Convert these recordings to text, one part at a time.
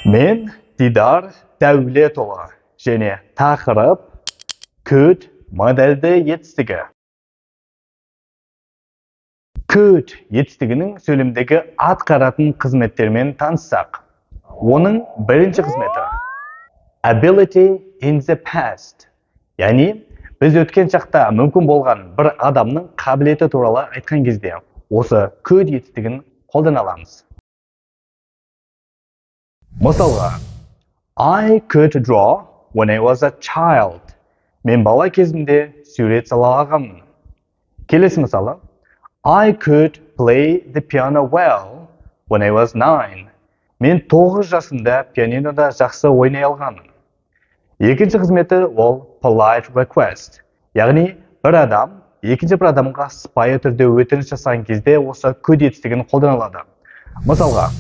Мен Дидар Дәулетұлы және тақырып could модельді етістігі. Could етістігінің сөйлемдегі атқаратын қызметтермен таныссақ. Оның бірінші қызметі ability in the past. Яғни, біз өткен шақта мүмкін болған бір адамның қабілеті туралы айтқан кезде осы could етістігін қолдана аламыз. Мысалға, I could draw when I was a child. Мен бала кезімде сурет сала алғанмын. Келесі мысалы, I could play the piano well when I was 9. Мен 9 жасымда пианинода жақсы ойнай алғанмын. Екінші қызметі ол polite request. Яғни, бір адам екінші бір адамға сыпайы түрде өтініш жасаған кезде осы could етістігін қолданылады. Мысалға,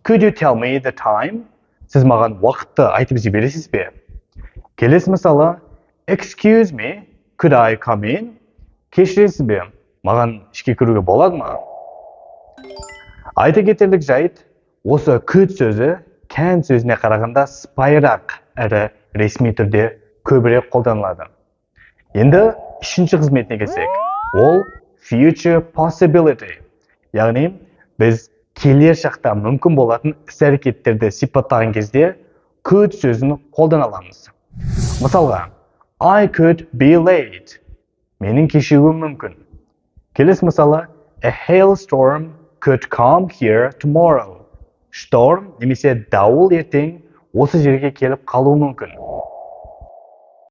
could you tell me the time? Сіз маған уақытты айтып жібересіз бе? Келесі мысалы, excuse me, could I come in? Кешіресіз бе? Маған ішке кіруге болады ма? Айта кетерлік жайт, осы could сөзі can сөзіне қарағанда сыпайырақ әрі ресми түрде көбірек қолданылады. Енді үшінші қызметіне келсек, ол future possibility. Яғни, біз келер шақта мүмкін болатын іс-әрекеттерді сипаттаған кезде could сөзін қолдана аламыз. Мысалға, I could be late. Менің кешігуім мүмкін. Келесі мысалы, a hailstorm could come here tomorrow. Шторм немесе дауыл ертең осы жерге келіп қалуы мүмкін.